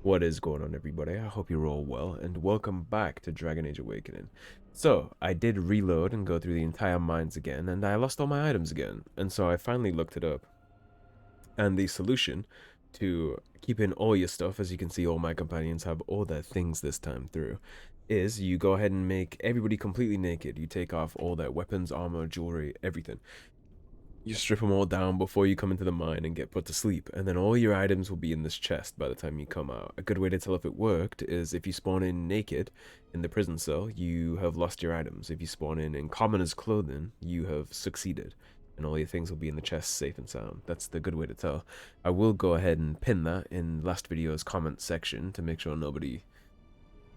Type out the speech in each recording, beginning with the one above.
What is going on, everybody? I hope you're all well, and welcome back to Dragon Age Awakening. So, I did reload and go through the entire mines again, and I lost all my items again, and so I finally looked it up. And the solution to keeping all your stuff, as you can see all my companions have all their things this time through, is you go ahead and make everybody completely naked. You take off all their weapons, armor, jewelry, everything. You strip them all down before you come into the mine and get put to sleep, and then all your items will be in this chest by the time you come out. A good way to tell if it worked is if you spawn in naked in the prison cell, you have lost your items. If you spawn in commoner's clothing, you have succeeded, and all your things will be in the chest safe and sound. That's the good way to tell. I will go ahead and pin that in last video's comment section to make sure nobody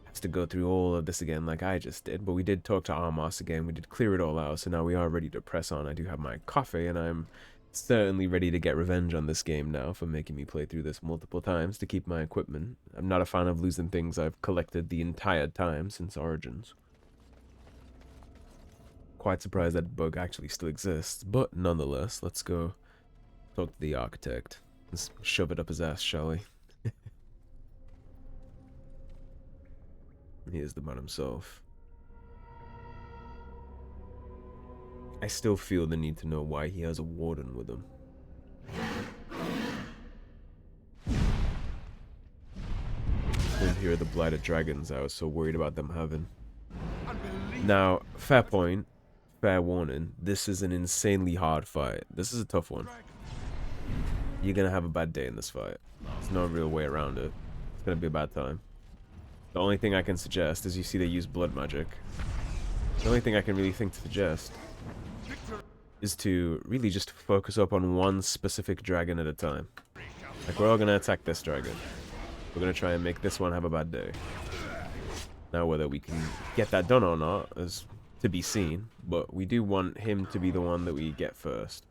has to go through all of this again like I just did, but we did talk to Armos again. We did clear it all out, so now we are ready to press on. I do have my coffee, and I'm certainly ready to get revenge on this game now for making me play through this multiple times to keep my equipment. I'm not a fan of losing things I've collected the entire time since Origins. Quite surprised that bug actually still exists, but nonetheless, let's go talk to the architect. Let's shove it up his ass, shall we? He is the man himself. I still feel the need to know why he has a warden with him. And here are the blighted dragons I was so worried about them having. Now, fair point, fair warning, this is an insanely hard fight. This is a tough one. You're gonna have a bad day in this fight. There's no real way around it. It's gonna be a bad time. The only thing I can suggest is you see they use blood magic. The only thing I can really think to suggest is to really just focus up on one specific dragon at a time. Like, we're all going to attack this dragon. We're going to try and make this one have a bad day. Now, whether we can get that done or not is to be seen, but we do want him to be the one that we get first.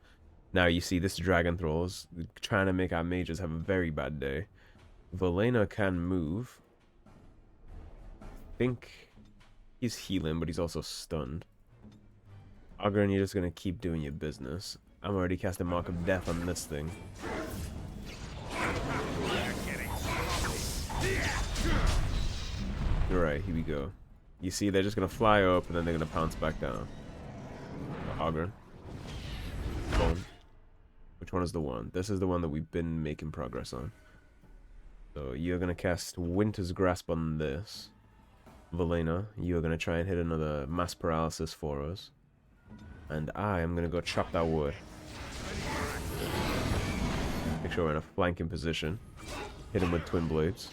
Now, you see, this dragon thralls trying to make our mages have a very bad day. Valenna can move. I think he's healing, but he's also stunned. Oghren, you're just gonna keep doing your business. I'm already casting Mark of Death on this thing. Alright, here we go. You see, they're just gonna fly up and then they're gonna pounce back down. Oghren. Bone. Which one is the one? This is the one that we've been making progress on. So you're gonna cast Winter's Grasp on this. Valenna, you're going to try and hit another mass paralysis for us. And I am going to go chop that wood. Make sure we're in a flanking position. Hit him with twin blades.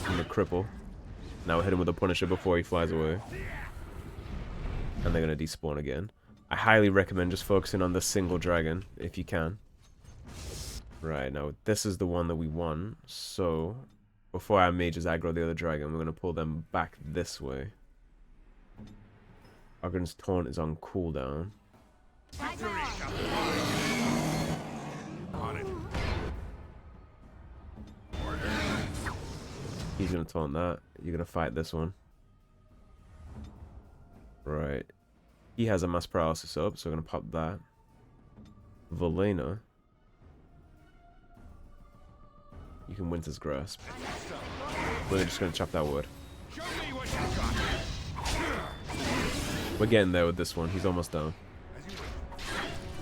And the cripple. Now hit him with a Punisher before he flies away. And they're going to despawn again. I highly recommend just focusing on the single dragon, if you can. Right, now this is the one that we want, so before our mages aggro the other dragon, we're going to pull them back this way. Oghren's taunt is on cooldown. He's going to taunt that. You're going to fight this one. Right. He has a mass paralysis up, so we're going to pop that. Valenna. You can Winter's Grasp. We're just going to chop that wood. We're getting there with this one. He's almost down.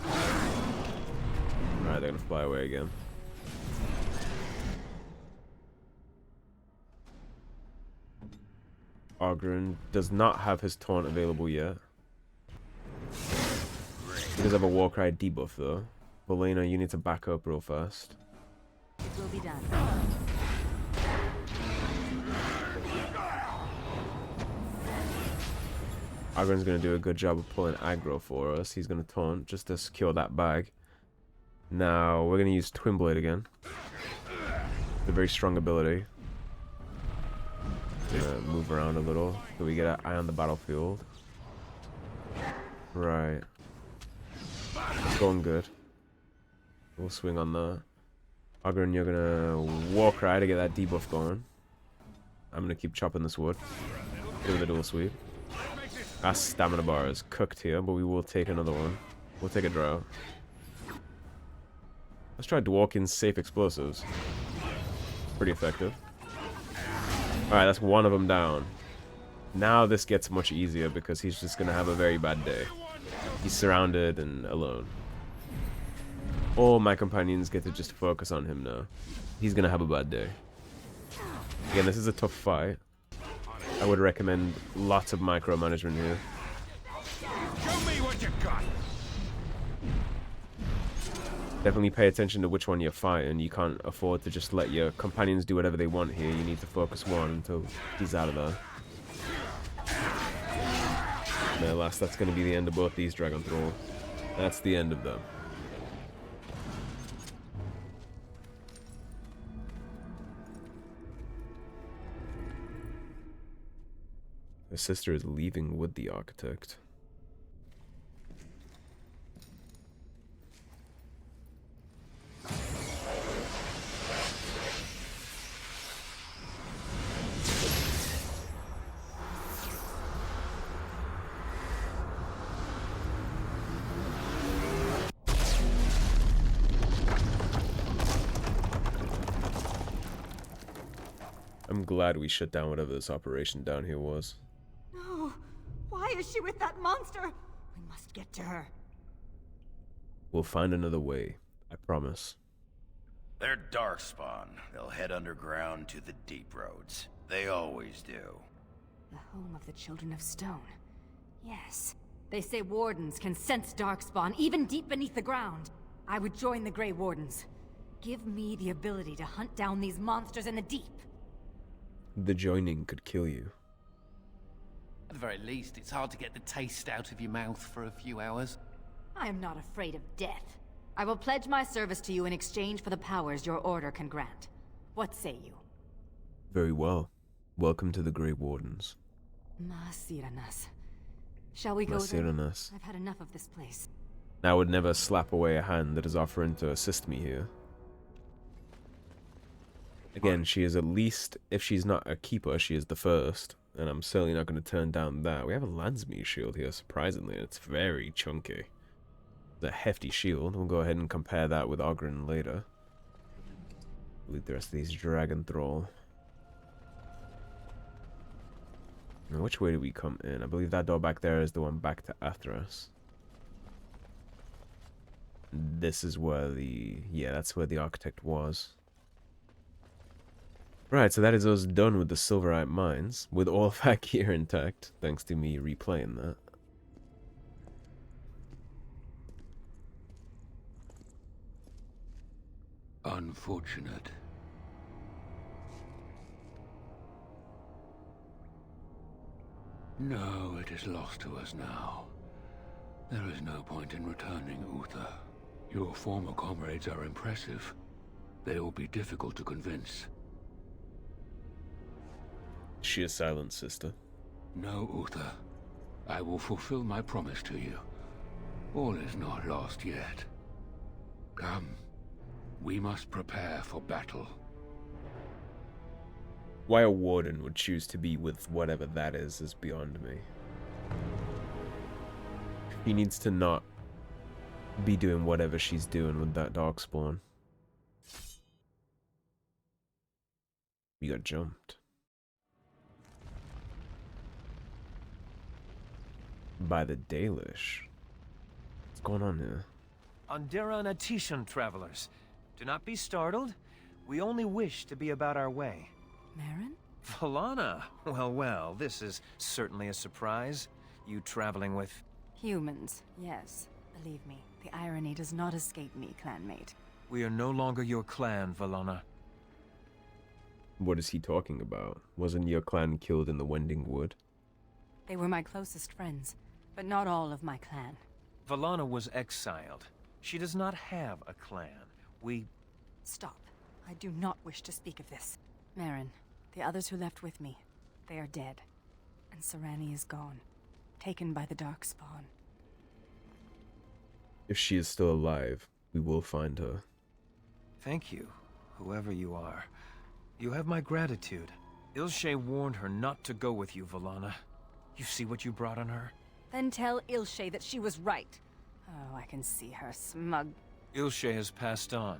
Alright, they're going to fly away again. Oghren does not have his taunt available yet. He does have a Warcry debuff though. Valenna, you need to back up real fast. It will be done. Oghren's going to do a good job of pulling aggro for us. He's going to taunt just to secure that bag. Now, we're going to use Twin Blade again. It's a very strong ability. Move around a little so we get an eye on the battlefield. Right. It's going good. We'll swing on that. Oghren, you're gonna Warcry to get that debuff going. I'm gonna keep chopping this wood. Hit with a dual sweep. Our stamina bar is cooked here, but we will take another one. We'll take a drought. Let's try Dworkin's safe explosives. Pretty effective. Alright, that's one of them down. Now this gets much easier because he's just going to have a very bad day. He's surrounded and alone. All my companions get to just focus on him now. He's going to have a bad day. Again, this is a tough fight. I would recommend lots of micromanagement here. Show me what you got. Definitely pay attention to which one you're fighting. You can't afford to just let your companions do whatever they want here. You need to focus one until he's out of there. And alas, that's going to be the end of both these Dragon Thralls. That's the end of them. Her sister is leaving with the Architect. I'm glad we shut down whatever this operation down here was. No! Why is she with that monster? We must get to her. We'll find another way, I promise. They're Darkspawn. They'll head underground to the deep roads. They always do. The home of the Children of Stone. Yes. They say Wardens can sense Darkspawn even deep beneath the ground. I would join the Grey Wardens. Give me the ability to hunt down these monsters in the deep. The joining could kill you. At the very least, it's hard to get the taste out of your mouth for a few hours. I am not afraid of death. I will pledge my service to you in exchange for the powers your order can grant. What say you? Very well. Welcome to the Grey Wardens. Masiranas. Shall we go then? Masiranas. I've had enough of this place. I would never slap away a hand that is offering to assist me here. Again, she is at least, if she's not a keeper, she is the first. And I'm certainly not going to turn down that. We have a Landsmeet shield here, surprisingly. It's very chunky. It's a hefty shield. We'll go ahead and compare that with Oghren later. Loot the rest of these Dragon Thrall. Now, which way do we come in? I believe that door back there is the one back to Athras. This is where the... yeah, that's where the Architect was. Right, so that is us done with the Silverite Mines, with all of our gear intact, thanks to me replaying that. Unfortunate. No, it is lost to us now. There is no point in returning, Uther. Your former comrades are impressive. They will be difficult to convince. She is silent, sister. No, Uther. I will fulfill my promise to you. All is not lost yet. Come. We must prepare for battle. Why a warden would choose to be with whatever that is beyond me. He needs to not be doing whatever she's doing with that Darkspawn. We got jumped. By the Dalish. What's going on here? Onderan Atishan travelers. Do not be startled. We only wish to be about our way. Marin? Valenna! Well, well, this is certainly a surprise. You traveling with... Humans, yes. Believe me, the irony does not escape me, clanmate. We are no longer your clan, Valenna. What is he talking about? Wasn't your clan killed in the Wending Wood? They were my closest friends, but not all of my clan. Valenna was exiled. She does not have a clan. We... Stop. I do not wish to speak of this. Marin, the others who left with me, they are dead. And Sarani is gone, taken by the Darkspawn. If she is still alive, we will find her. Thank you, whoever you are. You have my gratitude. Ilshe warned her not to go with you, Valenna. You see what you brought on her? Then tell Ilshe that she was right. Oh, I can see her smug. Ilshe has passed on.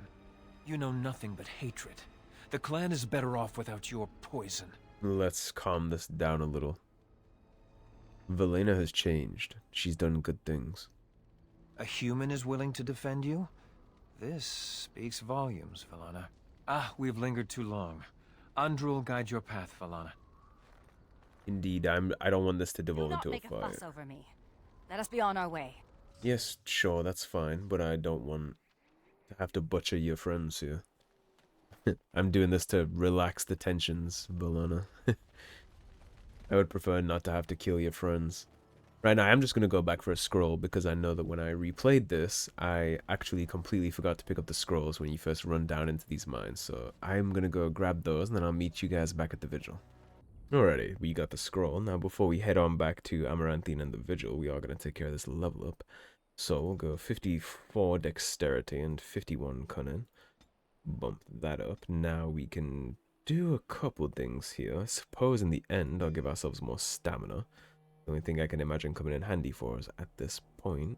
You know nothing but hatred. The clan is better off without your poison. Let's calm this down a little. Valenna has changed. She's done good things. A human is willing to defend you? This speaks volumes, Velanna. Ah, we've lingered too long. Andrew will guide your path, Velanna. Indeed, I don't want this to devolve into a make a fight. fuss over me. Let us be on our way. Yes, sure, that's fine, but I don't want to have to butcher your friends here. I'm doing this to relax the tensions, Valenna. I would prefer not to have to kill your friends. Right now, I'm just going to go back for a scroll because I know that when I replayed this, I actually completely forgot to pick up the scrolls when you first run down into these mines. So I'm going to go grab those and then I'll meet you guys back at the Vigil. Alrighty, we got the scroll. Now, before we head on back to Amaranthine and the Vigil, we are going to take care of this level up. So we'll go 54 Dexterity and 51 Cunning. Bump that up. Now we can do a couple things here. I suppose in the end, I'll give ourselves more stamina. The only thing I can imagine coming in handy for us at this point.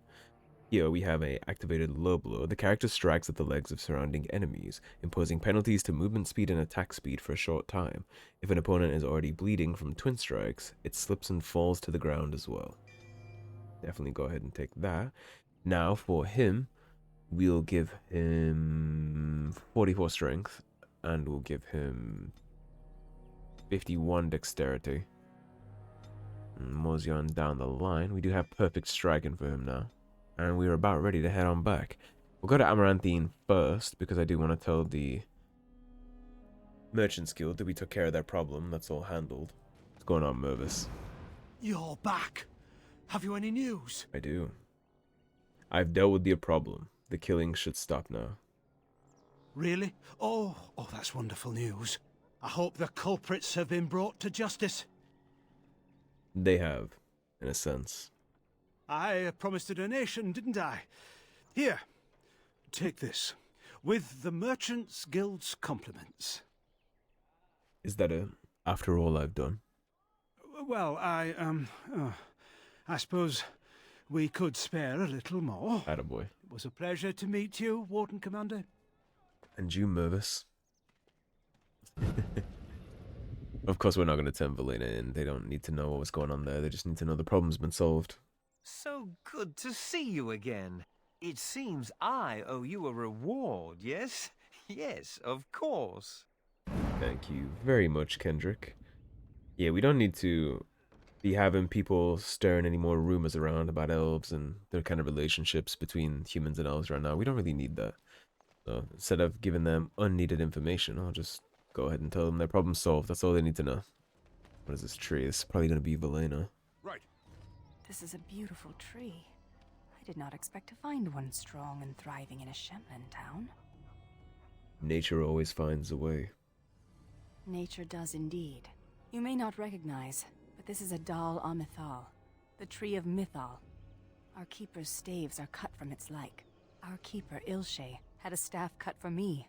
Here we have a activated low blow. The character strikes at the legs of surrounding enemies, imposing penalties to movement speed and attack speed for a short time. If an opponent is already bleeding from twin strikes, it slips and falls to the ground as well. Definitely go ahead and take that. Now for him, we'll give him 44 strength, and we'll give him 51 dexterity. And mosey on down the line. We do have perfect striking for him now. And we're about ready to head on back. We'll go to Amaranthine first, because I do want to tell the Merchants Guild that we took care of their problem. That's all handled. What's going on, Mervis? You're back. Have you any news? I do. I've dealt with your problem. The killing should stop now. Really? Oh, that's wonderful news. I hope the culprits have been brought to justice. They have, in a sense. I promised a donation, didn't I? Here, take this. With the Merchants Guild's compliments. Is that it? After all I've done? Well, I suppose we could spare a little more. Attaboy. It was a pleasure to meet you, Warden Commander. And you, Mervis? Of course, we're not going to turn Valenna in. They don't need to know what was going on there. They just need to know the problem's been solved. So good to see you again. It seems I owe you a reward, yes? Yes, of course. Thank you very much, Kendrick. Yeah, we don't need to be having people stirring any more rumors around about elves and their kind of relationships between humans and elves right now. We don't really need that. So instead of giving them unneeded information, I'll just go ahead and tell them their problem's solved. That's all they need to know. What is this tree? It's probably going to be Valenna. Right. This is a beautiful tree. I did not expect to find one strong and thriving in a Shemlin town. Nature always finds a way. Nature does indeed. You may not recognize, but this is a Dal Amithal, the tree of Mythal. Our keeper's staves are cut from its like. Our keeper, Ilshe, had a staff cut for me,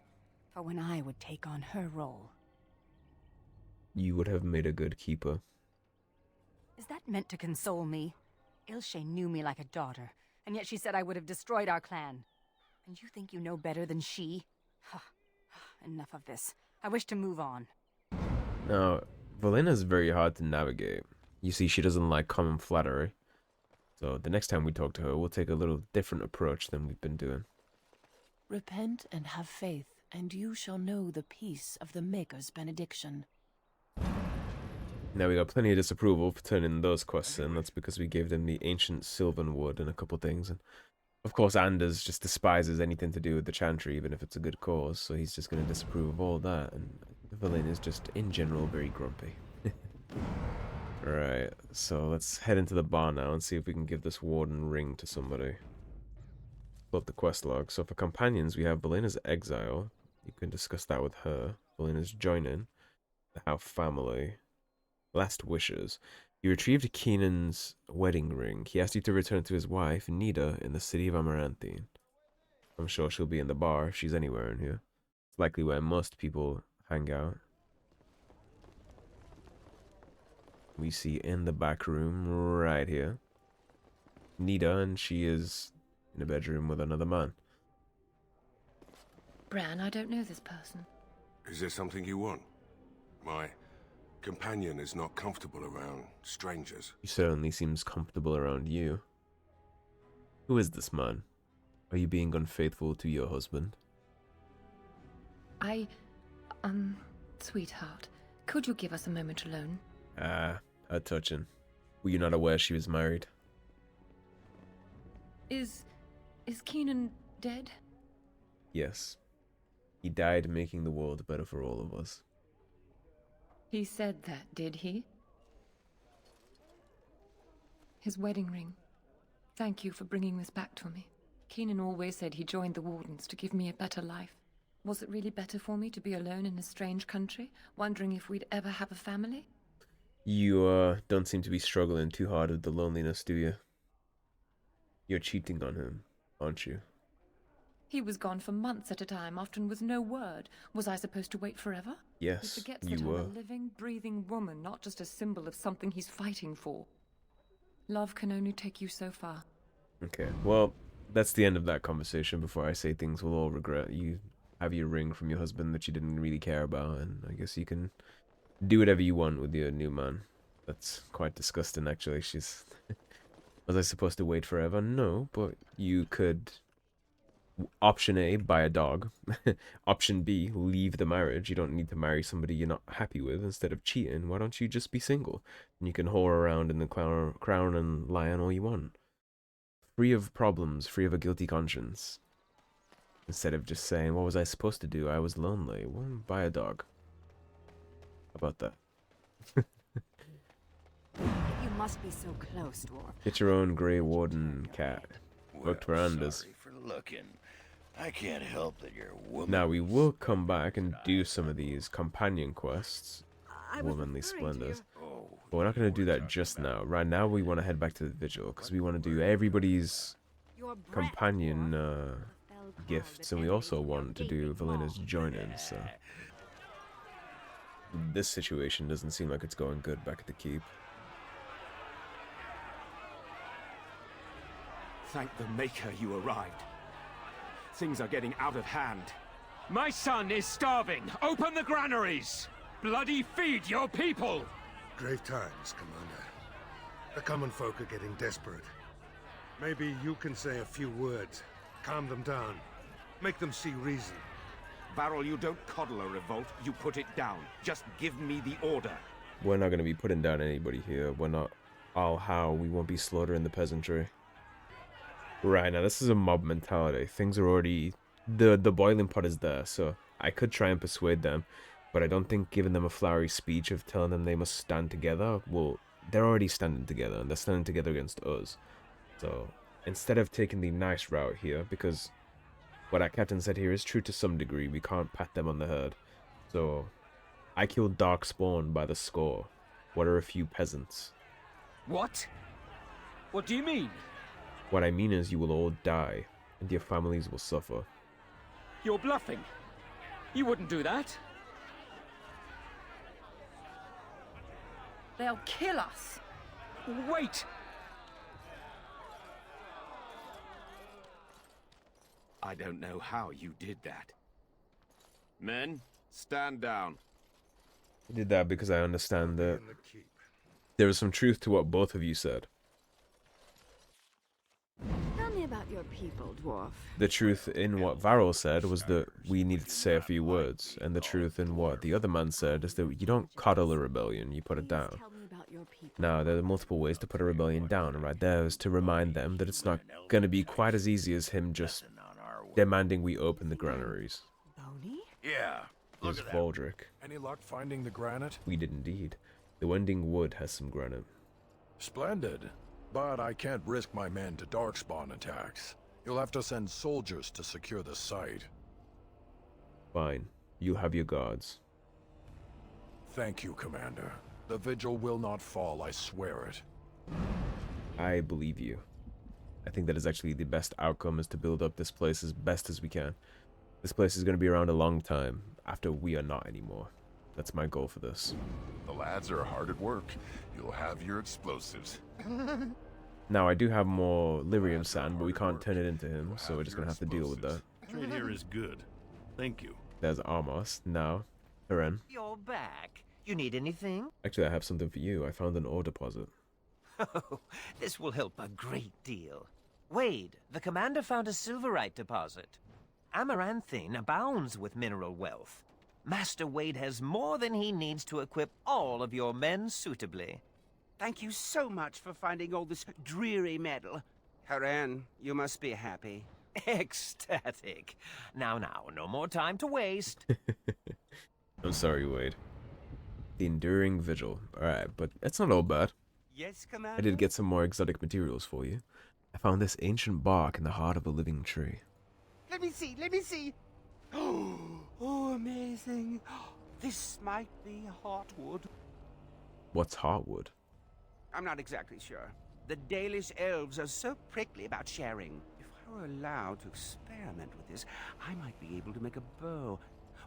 for when I would take on her role. You would have made a good keeper. Is that meant to console me? Ilshe knew me like a daughter, and yet she said I would have destroyed our clan. And you think you know better than she? Enough of this. I wish to move on. Now, Valenna's very hard to navigate. You see, she doesn't like common flattery. So the next time we talk to her, we'll take a little different approach than we've been doing. Repent and have faith, and you shall know the peace of the Maker's benediction. Now we got plenty of disapproval for turning those quests in. That's because we gave them the ancient sylvan wood and a couple things. And of course, Anders just despises anything to do with the Chantry, even if it's a good cause. So he's just going to disapprove of all that. And Valenna is just, in general, very grumpy. Alright, so let's head into the bar now and see if we can give this warden ring to somebody. Pull up the quest log. So for companions, we have Valenna's exile. You can discuss that with her. Valenna's joining. The Howe family. Last wishes. You retrieved Keenan's wedding ring. He asked you to return to his wife, Nida, in the city of Amaranthine. I'm sure she'll be in the bar if she's anywhere in here. It's likely where most people hang out. We see in the back room right here Nida, and she is in a bedroom with another man. Bran, I don't know this person. Is there something you want? My companion is not comfortable around strangers. He certainly seems comfortable around you. Who is this man? Are you being unfaithful to your husband? Sweetheart, could you give us a moment alone? Ah, how touching. Were you not aware she was married? Is Keenan dead? Yes. He died making the world better for all of us. He said that, did he? His wedding ring. Thank you for bringing this back to me. Keenan always said he joined the Wardens to give me a better life. Was it really better for me to be alone in a strange country, wondering if we'd ever have a family? You, don't seem to be struggling too hard with the loneliness, do you? You're cheating on him, aren't you? He was gone for months at a time, often with no word. Was I supposed to wait forever? Yes, He forgets you that were. I'm a living, breathing woman, not just a symbol of something he's fighting for. Love can only take you so far. Okay, well, that's the end of that conversation before I say things we'll all regret. You have your ring from your husband that you didn't really care about, and I guess you can do whatever you want with your new man. That's quite disgusting, actually. She's... Was I supposed to wait forever? No, but you could... Option A, buy a dog. Option B, leave the marriage. You don't need to marry somebody you're not happy with. Instead of cheating, why don't you just be single? And you can whore around in the crown and lion all you want. Free of problems, free of a guilty conscience. Instead of just saying, what was I supposed to do? I was lonely. Well, buy a dog. How about that? You must be so close, dwarf. Get your own Grey Warden cat. Booked for Anders. Sorry for looking. I can't help that you're a woman. Now we will come back and do some of these companion quests. I was Womanly referring to splendors. Oh, But we're not going to do that just now. Right now we want to head back to the Vigil, because we want to do everybody's your breath, companion dwarf. gifts, and we also want to do Valenna's join-in, so... This situation doesn't seem like it's going good back at the keep. Thank the Maker you arrived. Things are getting out of hand. My son is starving! Open the granaries! Bloody feed your people! Grave times, Commander. The common folk are getting desperate. Maybe you can say a few words, calm them down, make them see reason. Varel, you don't coddle a revolt, you put it down. Just give me the order. We're not going to be putting down anybody here. We're not all how. We won't be slaughtering the peasantry. Right, now this is a mob mentality. Things are already... The boiling pot is there, so I could try and persuade them, but I don't think giving them a flowery speech of telling them they must stand together, well, they're already standing together, and they're standing together against us. So, instead of taking the nice route here, because what our captain said here is true to some degree, we can't pat them on the head. So, I killed Darkspawn by the score. What are a few peasants? What? What do you mean? What I mean is you will all die, and your families will suffer. You're bluffing. You wouldn't do that. They'll kill us! Wait! I don't know how you did that. Men, stand down. I did that because I understand that In the keep. there is some truth to what both of you said. Tell me about your people, dwarf. The truth in what Varel said was that we needed to say a few words, and the truth in what the other man said is that you don't coddle a rebellion, you put it down. Tell me about your people. Now, there are multiple ways to put a rebellion down, and right there is to remind them that it's not going to be quite as easy as him just on our way. demanding we open the granaries. Bony? Yeah, It was look at that. Voldrick. Any luck finding the granite? We did indeed. The Wending Wood has some granite. Splendid. But I can't risk my men to Darkspawn attacks. You'll have to send soldiers to secure the site. Fine. You'll have your guards. Thank you, Commander. The Vigil will not fall, I swear it. I believe you. I think that is actually the best outcome, is to build up this place as best as we can. This place is going to be around a long time, after we are not anymore. That's my goal for this. The lads are hard at work. You'll have your explosives. Now, I do have more lyrium sand, but we can't turn it into him, so we're just going to have to deal with that. Trade here is good. Thank you. There's Armos. Now, Eren. You're back. You need anything? Actually, I have something for you. I found an ore deposit. Oh, this will help a great deal. Wade, the commander found a Silverite deposit. Amaranthine abounds with mineral wealth. Master Wade has more than he needs to equip all of your men suitably. Thank you so much for finding all this dreary metal. Eren, you must be happy. Ecstatic. Now, no more time to waste. I'm sorry, Wade. The Enduring Vigil. Alright, but it's not all bad. Yes, Commander? I did get some more exotic materials for you. I found this ancient bark in the heart of a living tree. Let me see. Oh, amazing. This might be heartwood. What's heartwood? I'm not exactly sure. The Dalish elves are so prickly about sharing. If I were allowed to experiment with this, I might be able to make a bow.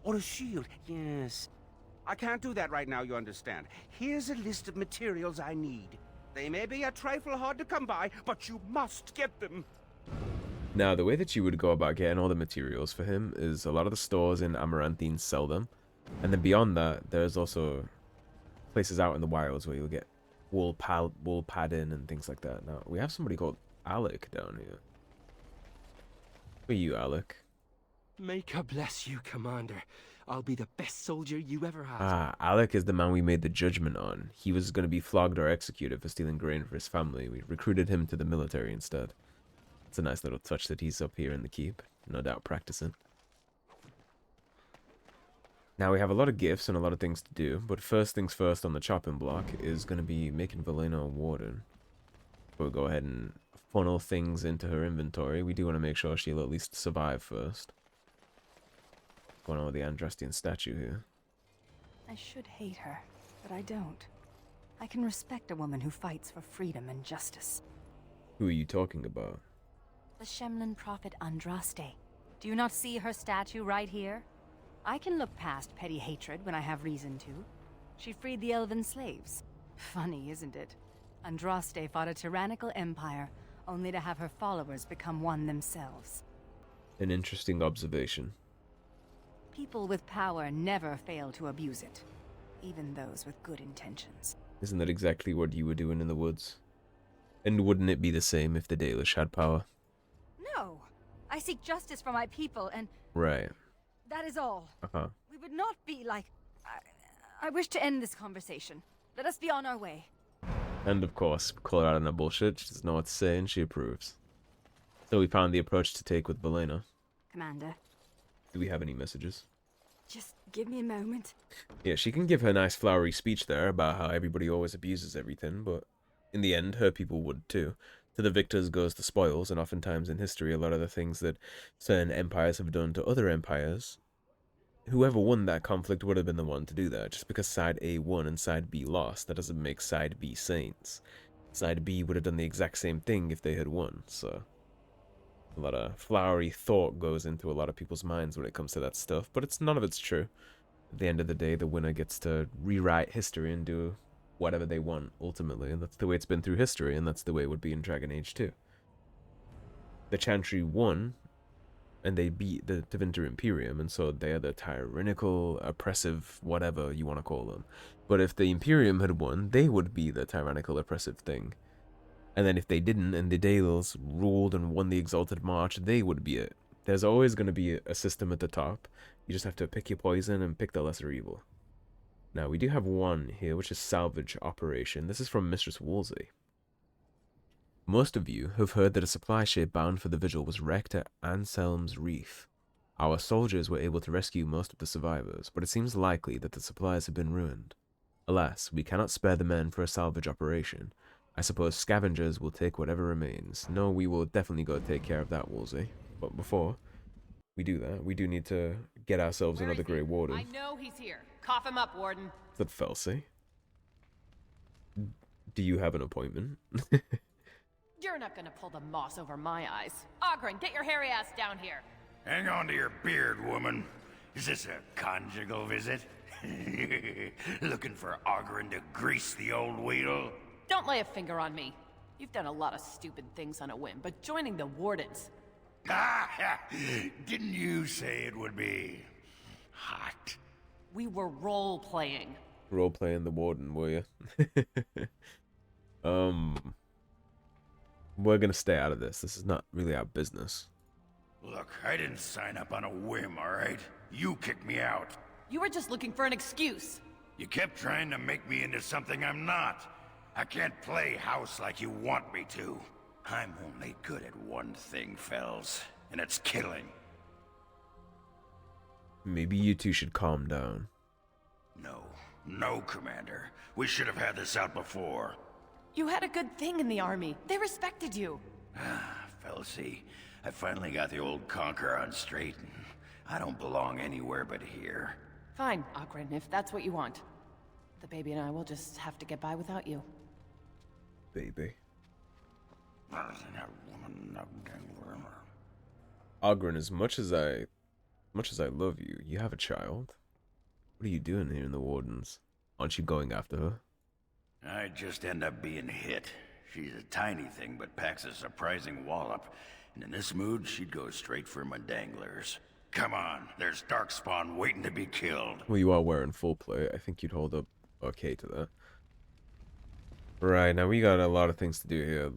Or a shield, yes. I can't do that right now, you understand. Here's a list of materials I need. They may be a trifle hard to come by, but you must get them. Now, the way that you would go about getting all the materials for him is a lot of the stores in Amaranthine sell them. And then beyond that, there's also places out in the wilds where you'll get wool padding and things like that. Now, we have somebody called Alec down here. Who are you, Alec? May God bless you, Commander. I'll be the best soldier you ever had. Ah, Alec is the man we made the judgment on. He was going to be flogged or executed for stealing grain for his family. We recruited him to the military instead. It's a nice little touch that he's up here in the keep. No doubt practicing. Now we have a lot of gifts and a lot of things to do, but first things first on the chopping block is going to be making Valenna a warden. We'll go ahead and funnel things into her inventory. We do want to make sure she'll at least survive first. Going on with the Andrastian statue here. I should hate her, but I don't. I can respect a woman who fights for freedom and justice. Who are you talking about? The Shemlin prophet Andraste. Do you not see her statue right here? I can look past petty hatred when I have reason to. She freed the elven slaves. Funny, isn't it? Andraste fought a tyrannical empire, only to have her followers become one themselves. An interesting observation. People with power never fail to abuse it, even those with good intentions. Isn't that exactly what you were doing in the woods? And wouldn't it be the same if the Dalish had power? No! I seek justice for my people, and... Right. that is all. Uh-huh. We would not be like... I wish to end this conversation. Let us be on our way. And of course, call her out on her bullshit. She doesn't know what to say, and she approves. So we found the approach to take with Valenna. Commander. Do we have any messages? Just give me a moment. Yeah, she can give her nice flowery speech there about how everybody always abuses everything, but in the end, her people would too. To the victors goes the spoils, and oftentimes in history, a lot of the things that certain empires have done to other empires, whoever won that conflict would have been the one to do that. Just because side A won and side B lost, that doesn't make side B saints. Side B would have done the exact same thing if they had won, so... a lot of flowery thought goes into a lot of people's minds when it comes to that stuff, but none of it's true. At the end of the day, the winner gets to rewrite history and do whatever they want, ultimately, and that's the way it's been through history, and that's the way it would be in Dragon Age 2. The Chantry won, and they beat the Tevinter Imperium, and so they are the tyrannical, oppressive, whatever you want to call them. But if the Imperium had won, they would be the tyrannical, oppressive thing. And then if they didn't, and the Dales ruled and won the Exalted March, they would be it. There's always going to be a system at the top. You just have to pick your poison and pick the lesser evil. Now, we do have one here, which is Salvage Operation. This is from Mistress Woolsey. Most of you have heard that a supply ship bound for the Vigil was wrecked at Anselm's Reef. Our soldiers were able to rescue most of the survivors, but it seems likely that the supplies have been ruined. Alas, we cannot spare the men for a salvage operation. I suppose scavengers will take whatever remains. No, we will definitely go take care of that, Woolsey. But before we do that, we do need to get ourselves another Grey Warden. I know he's here. Cough him up, Warden. Is that Felsi? Do you have an appointment? You're not gonna pull the moss over my eyes. Oghren, get your hairy ass down here. Hang on to your beard, woman. Is this a conjugal visit? Looking for Oghren to grease the old wheel? Don't lay a finger on me. You've done a lot of stupid things on a whim, but joining the Wardens... Ah, didn't you say it would be hot? We were role-playing. Role-playing the warden, were you? We're gonna stay out of this. This is not really our business. Look, I didn't sign up on a whim, alright? You kicked me out. You were just looking for an excuse. You kept trying to make me into something I'm not. I can't play house like you want me to. I'm only good at one thing, Fels, and it's killing. Maybe you two should calm down. No, Commander. We should have had this out before. You had a good thing in the army. They respected you. Felsi, I finally got the old conqueror on straight, and I don't belong anywhere but here. Fine, Oghren, if that's what you want. The baby and I will just have to get by without you. Baby. Oghren, as much as I love you, you have a child. What are you doing here in the Wardens? Aren't you going after her? I just end up being hit. She's a tiny thing, but packs a surprising wallop. And in this mood, she'd go straight for my danglers. Come on, there's Darkspawn waiting to be killed. Well, you are wearing full plate. I think you'd hold up okay to that. Right, now we got a lot of things to do here.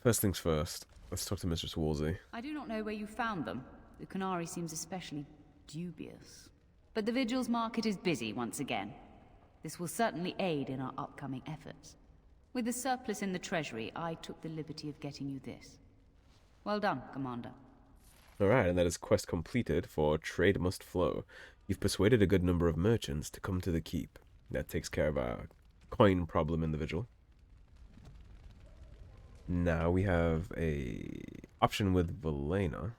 First things first. Let's talk to Mistress Wolsey. I do not know where you found them. The Canary seems especially dubious. But the Vigil's market is busy once again. This will certainly aid in our upcoming efforts. With the surplus in the treasury, I took the liberty of getting you this. Well done, Commander. Alright, and that is quest completed for Trade Must Flow. You've persuaded a good number of merchants to come to the keep. That takes care of our coin problem in the Vigil. Now we have a option with Valenna.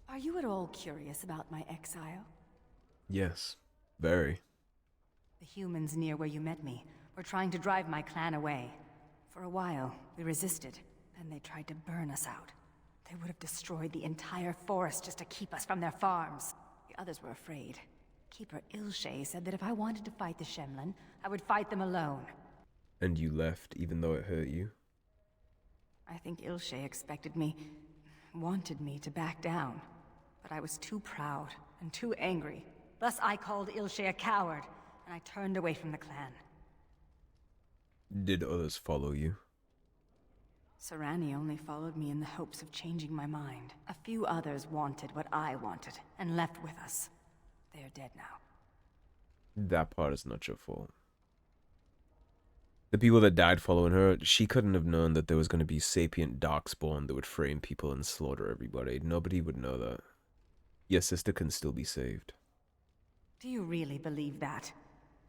Are you at all curious about my exile? Yes, very. The humans near where you met me were trying to drive my clan away. For a while, we resisted, and they tried to burn us out. They would have destroyed the entire forest just to keep us from their farms. The others were afraid. Keeper Ilshay said that if I wanted to fight the Shemlin, I would fight them alone. And you left even though it hurt you? I think Ilshay wanted me to back down. But I was too proud and too angry. Thus I called Ilshay a coward, and I turned away from the clan. Did others follow you? Sarani only followed me in the hopes of changing my mind. A few others wanted what I wanted, and left with us. They are dead now. That part is not your fault. The people that died following her, she couldn't have known that there was going to be sapient Darkspawn that would frame people and slaughter everybody. Nobody would know that. Your sister can still be saved. Do you really believe that?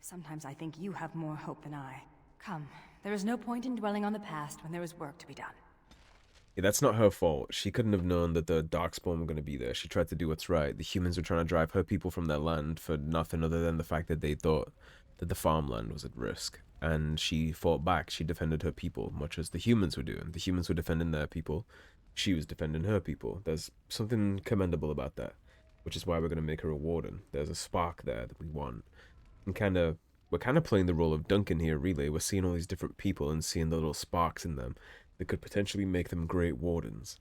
Sometimes I think you have more hope than I. Come, there is no point in dwelling on the past when there is work to be done. Yeah, that's not her fault. She couldn't have known that the Darkspawn were going to be there. She tried to do what's right. The humans were trying to drive her people from their land for nothing other than the fact that they thought that the farmland was at risk. And she fought back. She defended her people, much as the humans were doing. The humans were defending their people. She was defending her people. There's something commendable about that, which is why we're going to make her a warden. There's a spark there that we want. And we're kind of playing the role of Duncan here, really. We're seeing all these different people and seeing the little sparks in them that could potentially make them great wardens.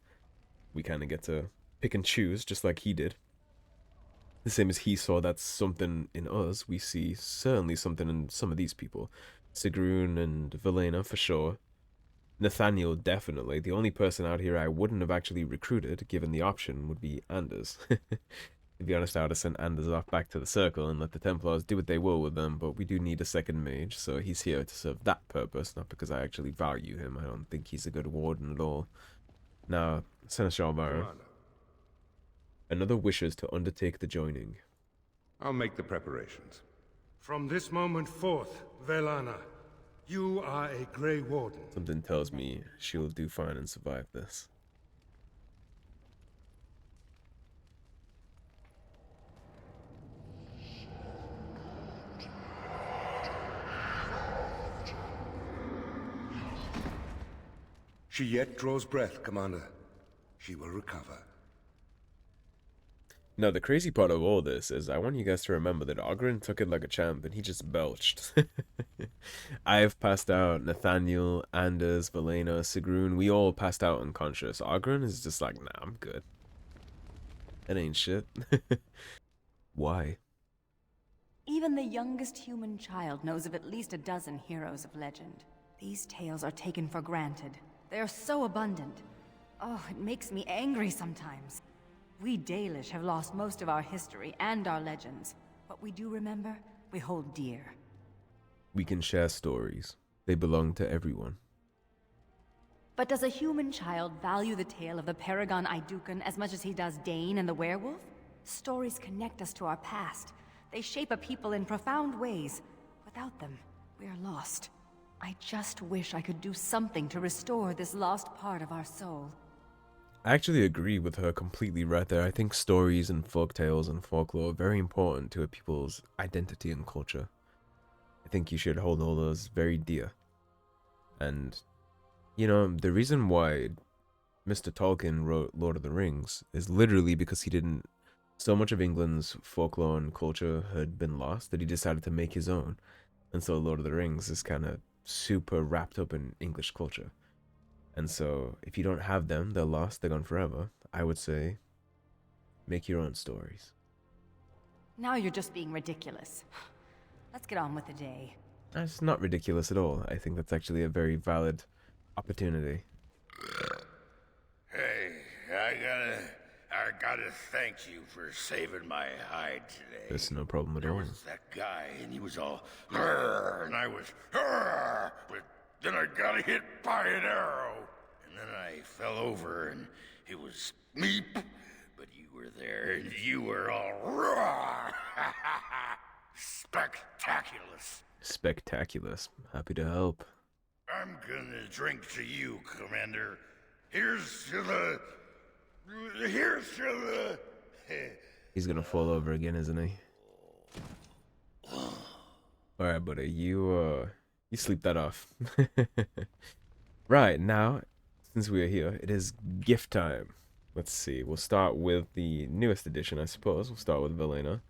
We kind of get to pick and choose, just like he did. The same as he saw that's something in us, we see certainly something in some of these people. Sigrun and Valenna, for sure. Nathaniel, definitely. The only person out here I wouldn't have actually recruited, given the option, would be Anders. To be honest, I would have sent Anders off back to the Circle and let the Templars do what they will with them, but we do need a second mage, so he's here to serve that purpose, not because I actually value him. I don't think he's a good warden at all. Now, Seneschal Varro. Another wishes to undertake the joining. I'll make the preparations. From this moment forth, Velanna, you are a Grey Warden. Something tells me she'll do fine and survive this. She yet draws breath, Commander. She will recover. No, the crazy part of all this is I want you guys to remember that Oghren took it like a champ and he just belched. I've passed out, Nathaniel, Anders, Valenna, Sigrun, we all passed out unconscious. Oghren is just like, nah, I'm good. That ain't shit. Why? Even the youngest human child knows of at least a dozen heroes of legend. These tales are taken for granted. They are so abundant. Oh, it makes me angry sometimes. We Dalish have lost most of our history and our legends. What we do remember, we hold dear. We can share stories. They belong to everyone. But does a human child value the tale of the Paragon Idukan as much as he does Dane and the werewolf? Stories connect us to our past. They shape a people in profound ways. Without them, we are lost. I just wish I could do something to restore this lost part of our soul. I actually agree with her completely right there. I think stories and folktales and folklore are very important to a people's identity and culture. I think you should hold all those very dear. And, you know, the reason why Mr. Tolkien wrote Lord of the Rings is literally because he didn't... So much of England's folklore and culture had been lost that he decided to make his own. And so Lord of the Rings is kind of super wrapped up in English culture. And so if you don't have them, they're lost, they're gone forever. I would say, make your own stories. Now you're just being ridiculous. Let's get on with the day. That's not ridiculous at all. I think that's actually a very valid opportunity. Hey, I gotta thank you for saving my hide today. There's no problem at all. There was that guy, and he was all, "Grr," and I was, "Grr," but then I got hit by an arrow, and then I fell over, and it was meep, but you were there, and you were all, "Roar." Spectaculous. Spectaculous. Happy to help. I'm gonna drink to you, Commander. Here's to the... He's gonna fall over again, isn't he? Alright, buddy, you sleep that off. Right, now, since we are here, it is gift time. Let's see, we'll start with the newest edition, I suppose. We'll start with Valenna.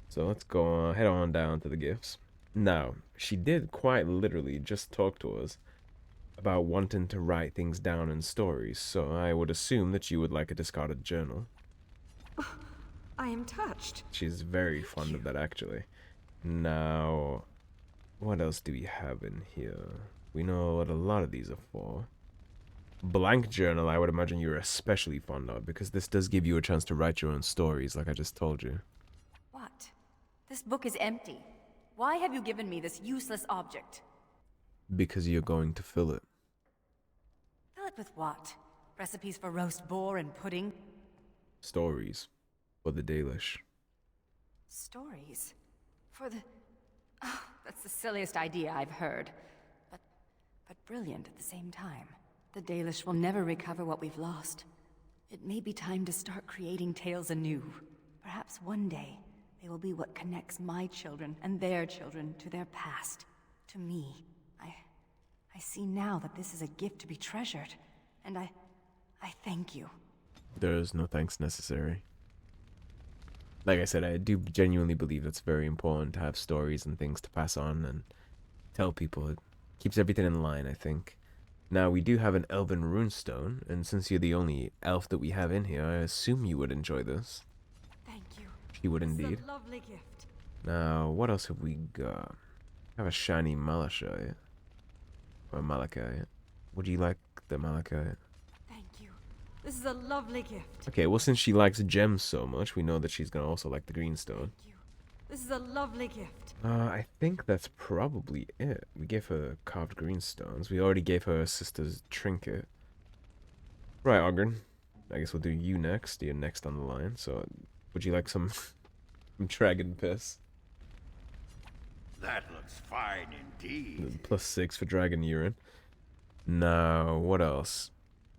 So let's go on, head on down to the gifts. Now, she did quite literally just talk to us about wanting to write things down in stories, so I would assume that you would like a discarded journal. I am touched. She's very fond of that, actually. Now, what else do we have in here? We know what a lot of these are for. Blank journal, I would imagine you're especially fond of, because this does give you a chance to write your own stories, like I just told you. What? This book is empty. Why have you given me this useless object? Because you're going to fill it. Fill it with what? Recipes for roast boar and pudding? Stories. For the Dalish. Stories? For the... Oh, that's the silliest idea I've heard. But brilliant at the same time. The Dalish will never recover what we've lost. It may be time to start creating tales anew. Perhaps one day, they will be what connects my children and their children to their past. To me. I see now that this is a gift to be treasured. And I thank you. There is no thanks necessary. Like I said, I do genuinely believe it's very important to have stories and things to pass on and tell people. It keeps everything in line, I think. Now, we do have an elven runestone, and since you're the only elf that we have in here, I assume you would enjoy this. Thank you. She would indeed. It's a lovely gift. Now, what else have we got? I have a shiny malachite. Or malachite. Would you like the malachite? Thank you. This is a lovely gift. Okay, well, since she likes gems so much, we know that she's gonna also like the greenstone. Thank you. This is a lovely gift. I think that's probably it. We gave her carved greenstones. We already gave her sister's trinket. Right, Oghren. I guess we'll do you next. You're next on the line. So, would you like some dragon piss? That looks fine indeed. +6 for dragon urine. Now, what else?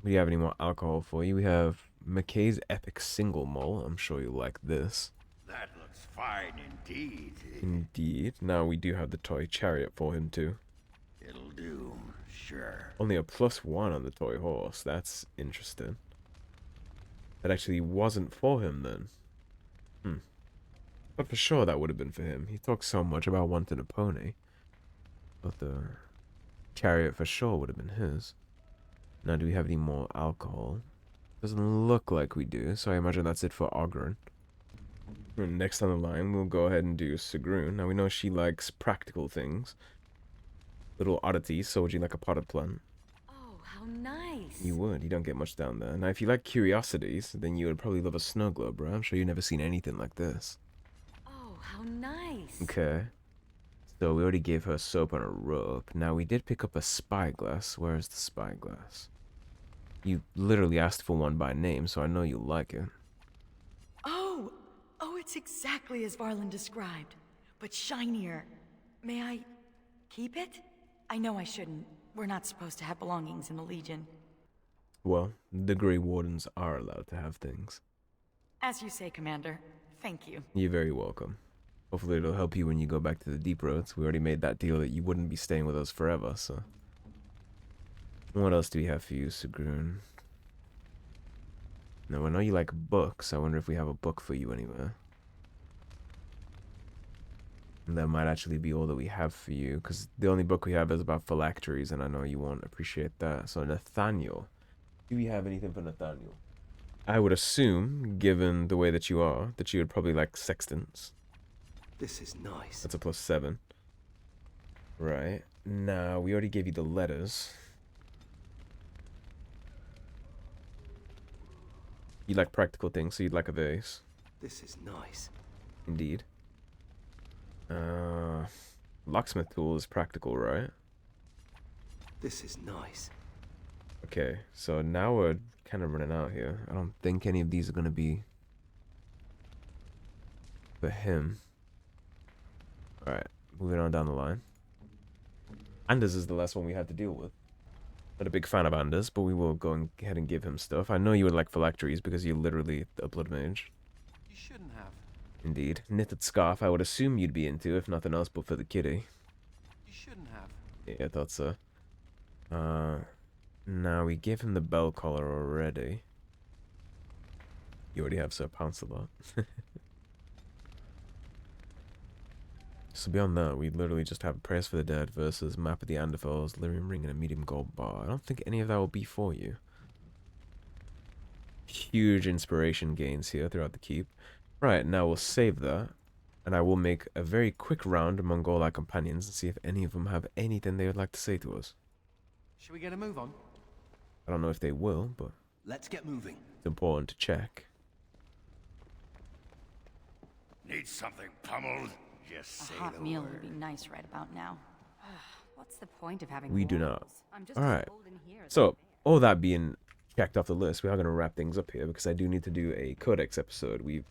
Do you have any more alcohol for you? We have McKay's Epic Single Malt. I'm sure you'll like this. That looks fine indeed. Indeed. Now we do have the toy chariot for him too. It'll do, sure. Only a +1 on the toy horse. That's interesting. That actually wasn't for him then. But for sure that would have been for him. He talks so much about wanting a pony. But the chariot for sure would have been his. Now, do we have any more alcohol? Doesn't look like we do, so I imagine that's it for Oghren. And next on the line, we'll go ahead and do Sigrun. Now we know she likes practical things. Little oddities, so would you like a potted plant? Oh, how nice. You would. You don't get much down there. Now, if you like curiosities, then you would probably love a snow globe, right? I'm sure you've never seen anything like this. Oh, how nice. Okay. So we already gave her soap and a rope. Now we did pick up a spyglass. Where is the spyglass? You literally asked for one by name, so I know you like it. Oh, it's exactly as Varlin described, but shinier. May I keep it? I know I shouldn't. We're not supposed to have belongings in the Legion. Well, the Grey Wardens are allowed to have things. As you say, Commander. Thank you. You're very welcome. Hopefully it'll help you when you go back to the Deep Roads. We already made that deal that you wouldn't be staying with us forever, so... What else do we have for you, Sigrun? Now, I know you like books. I wonder if we have a book for you anywhere. And that might actually be all that we have for you, because the only book we have is about phylacteries, and I know you won't appreciate that. So, Nathaniel. Do we have anything for Nathaniel? I would assume, given the way that you are, that you would probably like sextants. This is nice. That's a +7. Right. Now, we already gave you the letters. You like practical things, so you'd like a vase. This is nice. Indeed. Locksmith tool is practical, right? This is nice. Okay, so now we're kind of running out here. I don't think any of these are going to be for him. Alright, moving on down the line. Anders is the last one we had to deal with. Not a big fan of Anders, but we will go ahead and give him stuff. I know you would like phylacteries because you're literally a blood mage. You shouldn't have. Indeed. Knitted scarf I would assume you'd be into, if nothing else but for the kitty. You shouldn't have. Yeah, I thought so. Now we gave him the bell collar already. You already have Sir Pounce-a-Lot. So beyond that, we literally just have Prayers for the Dead versus Map of the Anderfels, Lyrium Ring, and a medium gold bar. I don't think any of that will be for you. Huge inspiration gains here throughout the keep. Right, now we'll save that, and I will make a very quick round among all our companions and see if any of them have anything they would like to say to us. Should we get a move on? I don't know if they will, but Let's get moving. it's important to check. Need something pummeled? Just say A hot the meal word. would be nice right about now. What's the point of having We do not. walls? I'm just as Alright, cold in here as so all that being checked off the list, we are going to wrap things up here because I do need to do a Codex episode. We've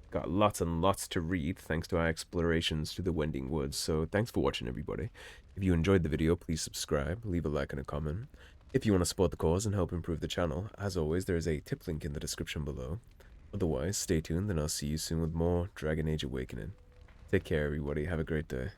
got lots and lots to read thanks to our explorations through the Wending Woods, so thanks for watching, everybody. If you enjoyed the video, please subscribe, leave a like and a comment. If you want to support the cause and help improve the channel, as always, there is a tip link in the description below. Otherwise, stay tuned and I'll see you soon with more Dragon Age Awakening. Take care, everybody. Have a great day.